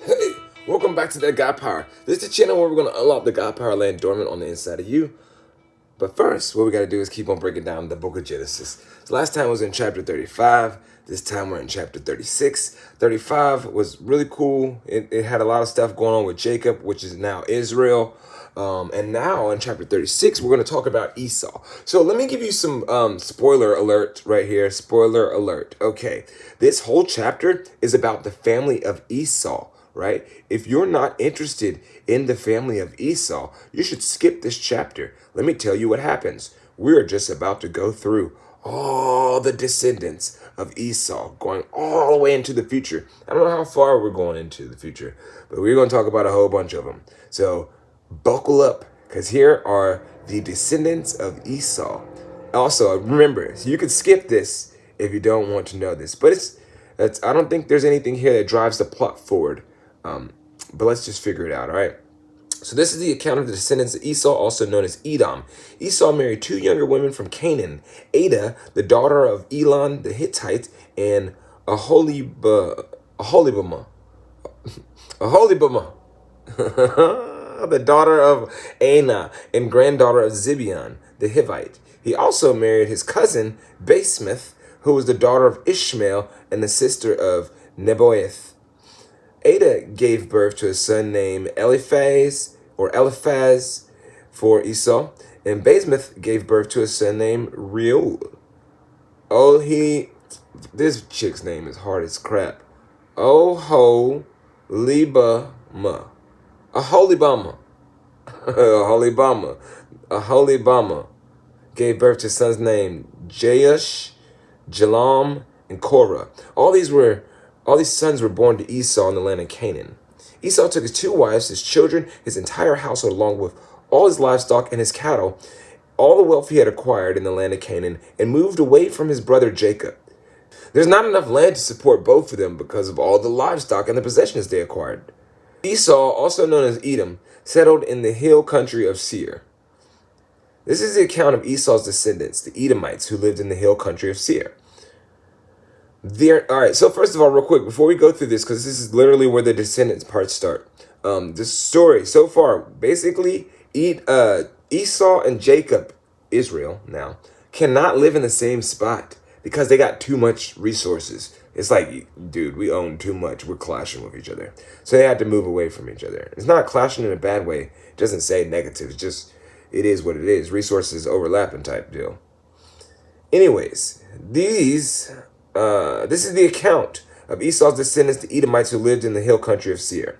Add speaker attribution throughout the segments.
Speaker 1: Hey, welcome back to that God Power. This is the channel where we're going to unlock the God Power laying dormant on the inside of you. But first, what we got to do is keep on breaking down the book of Genesis. So last time was in chapter 35. This time we're in chapter 36. 35 was really cool. It had a lot of stuff going on with Jacob, which is now Israel. And now in chapter 36, we're going to talk about Esau. So let me give you some spoiler alert right here. Spoiler alert. Okay, this whole chapter is about the family of Esau, right? If you're not interested in the family of Esau, you should skip this chapter. Let me tell you what happens. We're just about to go through all the descendants of Esau, going all the way into the future. I don't know how far we're going into the future, but we're going to talk about a whole bunch of them. So buckle up, because here are the descendants of Esau. Also, remember, you can skip this if you don't want to know this, but I don't think there's anything here that drives the plot forward. But let's just figure it out, all right? So this is the account of the descendants of Esau, also known as Edom. Esau married two younger women from Canaan, Ada, the daughter of Elon the Hittite, and Aholibamah, the daughter of Anah and granddaughter of Zibeon the Hivite. He also married his cousin Basemath, who was the daughter of Ishmael and the sister of Nebaioth. Ada gave birth to a son named Eliphaz for Esau, and Basemath gave birth to a son named Reuel. This chick's name is hard as crap. Aholibamah. Aholibamah gave birth to sons named Jeush, Jalam, and Korah. All these sons were born to Esau in the land of Canaan. Esau took his two wives, his children, his entire household, along with all his livestock and his cattle, all the wealth he had acquired in the land of Canaan, and moved away from his brother Jacob. There's not enough land to support both of them because of all the livestock and the possessions they acquired. Esau, also known as Edom, settled in the hill country of Seir. This is the account of Esau's descendants, the Edomites, who lived in the hill country of Seir. All right, so first of all, real quick, before we go through this, because this is literally where the descendants part start. This story so far, basically, Esau and Jacob, Israel now, cannot live in the same spot because they got too much resources. It's like, dude, we own too much. We're clashing with each other. So they had to move away from each other. It's not clashing in a bad way. It doesn't say negative. It's just, it is what it is. Resources overlapping type deal. Anyways, this is the account of Esau's descendants, the Edomites who lived in the hill country of Seir.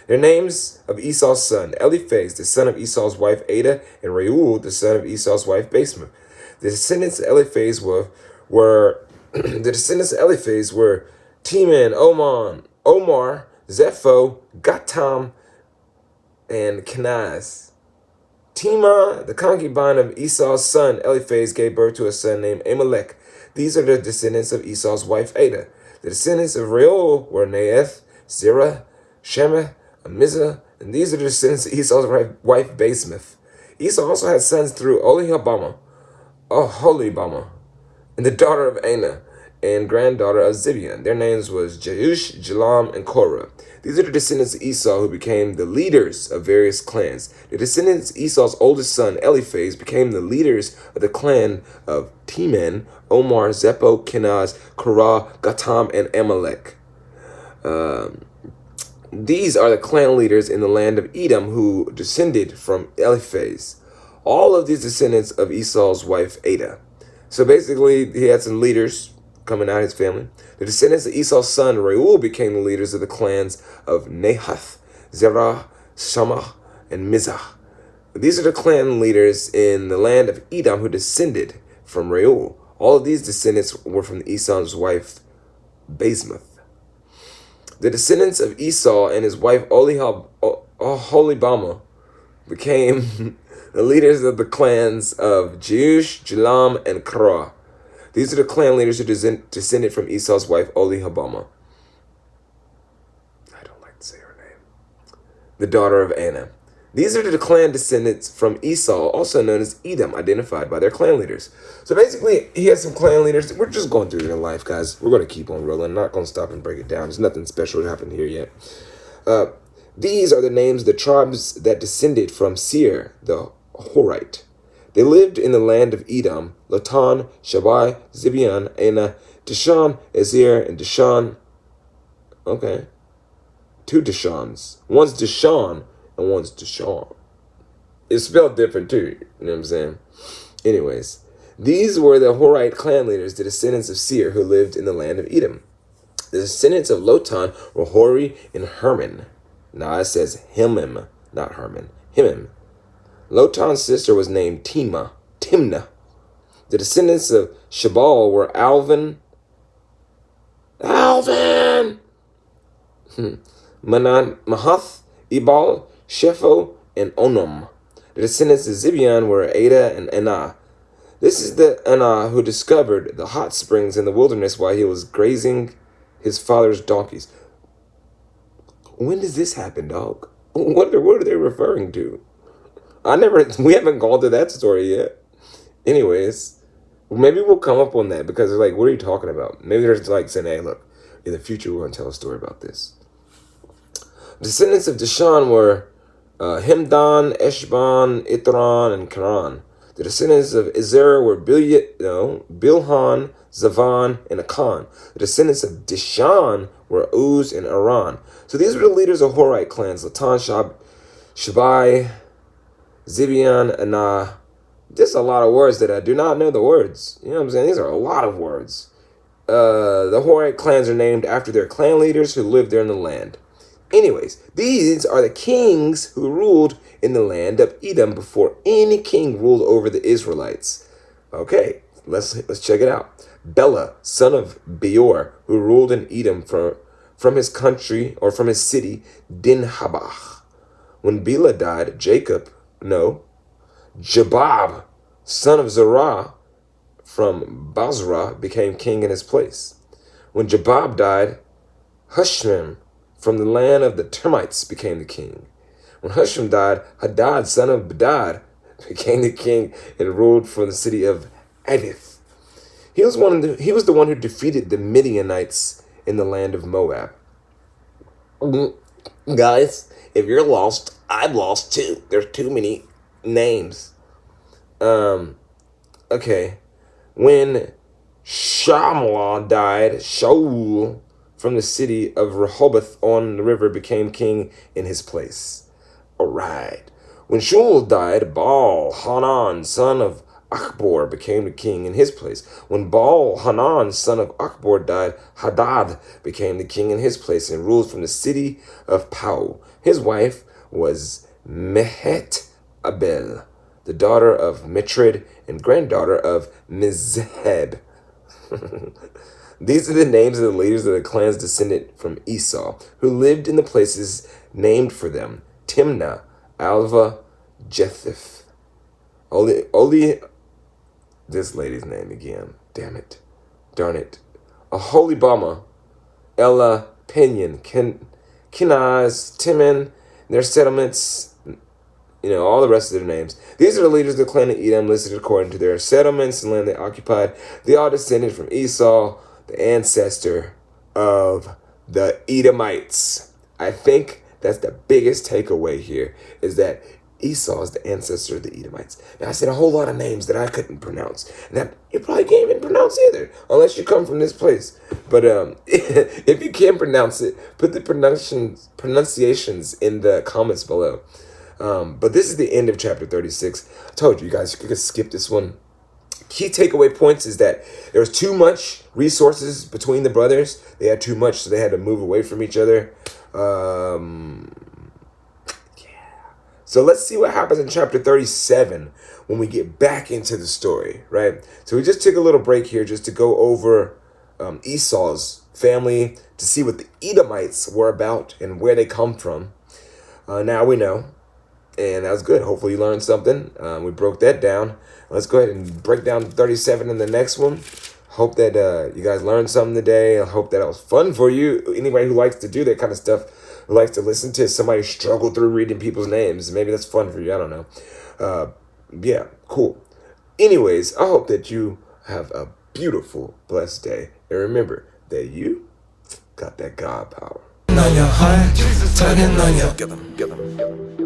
Speaker 1: Their names of Esau's son: Eliphaz, the son of Esau's wife Ada, and Reuel, the son of Esau's wife Basemath. The descendants of Eliphaz were Teman, Omar, Zepho, Gatam, and Kenaz. Timah, the concubine of Esau's son Eliphaz, gave birth to a son named Amalek. These are the descendants of Esau's wife Ada. The descendants of Reuel were Naeth, Zerah, Shemah, Amizah, and these are the descendants of Esau's wife Basemath. Esau also had sons through Aholibamah, and the daughter of Anah, and granddaughter of Zibeon. Their names was Jeush, Jalam, and Korah. These are the descendants of Esau who became the leaders of various clans. The descendants of Esau's oldest son, Eliphaz, became the leaders of the clan of Teman, Omar, Zepho, Kenaz, Korah, Gatam, and Amalek. These are the clan leaders in the land of Edom who descended from Eliphaz. All of these descendants of Esau's wife Ada. So basically, he had some leaders coming out of his family. The descendants of Esau's son Reuel became the leaders of the clans of Nahath, Zerah, Shammah, and Mizah. These are the clan leaders in the land of Edom who descended from Reuel. All of these descendants were from Esau's wife Basemath. The descendants of Esau and his wife Aholibamah became the leaders of the clans of Jeush, Jalam, and Korah. These are the clan leaders who descended from Esau's wife Aholibamah. I don't like to say her name. The daughter of Anah. These are the clan descendants from Esau, also known as Edom, identified by their clan leaders. So basically, he has some clan leaders. We're just going through their life, guys. We're going to keep on rolling. I'm not going to stop and break it down. There's nothing special that happened here yet. Uh, these are the names of the tribes that descended from Seir, the Horite. They lived in the land of Edom: Lotan, Shabai, Zibeon, Anah, Dishan, Ezer, and Dishan. Okay. Two Dishans. One's Dishan and one's Dishan. It's spelled different too. You know what I'm saying? Anyways, these were the Horite clan leaders, the descendants of Seir, who lived in the land of Edom. The descendants of Lotan were Hori and Herman. Now it says Himim, not Herman. Himim. Lotan's sister was named Timnah. The descendants of Shabal were Alvin, Mahath, Ebal, Shepho, and Onom. The descendants of Zibeon were Ada and Anah. This is the Anah who discovered the hot springs in the wilderness while he was grazing his father's donkeys. When does this happen, dog? What are they referring to? We haven't gone to that story yet. Anyways, maybe we'll come up on that because they're like, what are you talking about? Maybe they're like saying, hey, look, in the future we're going to tell a story about this. Descendants of Dishan were Himdan, Eshban, Itran, and Karan. The descendants of Ezer were Bilhan, Zavan, and Akan. The descendants of Dishan were Uz and Aran. So these were the leaders of Horite clans: Latan, Shabai, Zibeon, Anah. There's a lot of words that I do not know the words. You know what I'm saying? These are a lot of words. The Horite clans are named after their clan leaders who lived there in the land. Anyways, these are the kings who ruled in the land of Edom before any king ruled over the Israelites. Okay, let's check it out. Bela, son of Beor, who ruled in Edom from his country, or from his city, Dinhabah. When Bela died, Jabab, son of Zerah, from Basra, became king in his place. When Jabab died, Hushim, from the land of the Termites, became the king. When Hushim died, Hadad, son of Bedad, became the king and ruled from the city of Adith. He was the one who defeated the Midianites in the land of Moab. Guys, if you're lost, I'm lost too. There's too many names. Okay. When Shamlah died, Shaul from the city of Rehoboth on the river became king in his place. All right. When Shaul died, Baal Hanan, son of Achbor, became the king in his place. When Baal Hanan, son of Achbor, died, Hadad became the king in his place and ruled from the city of Pau. His wife was Mehet Abel, the daughter of Mitrid and granddaughter of Mizheb. These are the names of the leaders of the clans descended from Esau, who lived in the places named for them: Timnah, Alva, Jetheth. Only this lady's name again. Damn it. Darn it. Aholibama, Ella, Pinion, Kenaz, Timon, their settlements, all the rest of their names. These are the leaders of the clan of Edom listed according to their settlements and land they occupied. They all descended from Esau, the ancestor of the Edomites. I think that's the biggest takeaway here, is that Esau is the ancestor of the Edomites. Now, I said a whole lot of names that I couldn't pronounce, and that you probably can't even pronounce either, unless you come from this place. But if you can pronounce it, put the pronunciations in the comments below. But this is the end of chapter 36. I told you guys you could skip this one. Key takeaway points is that there was too much resources between the brothers. They had too much, so they had to move away from each other. So let's see what happens in chapter 37 when we get back into the story, right? So we just took a little break here just to go over Esau's family, to see what the Edomites were about and where they come from. Now we know. And that was good. Hopefully you learned something. We broke that down. Let's go ahead and break down 37 in the next one. Hope that you guys learned something today. I hope that it was fun for you. Anybody who likes to do that kind of stuff, who likes to listen to somebody struggle through reading people's names, maybe that's fun for you. I don't know. Yeah, cool. Anyways, I hope that you have a beautiful, blessed day. And remember that you got that God power.
Speaker 2: on your heart, tugging on your.
Speaker 1: Get them, get them.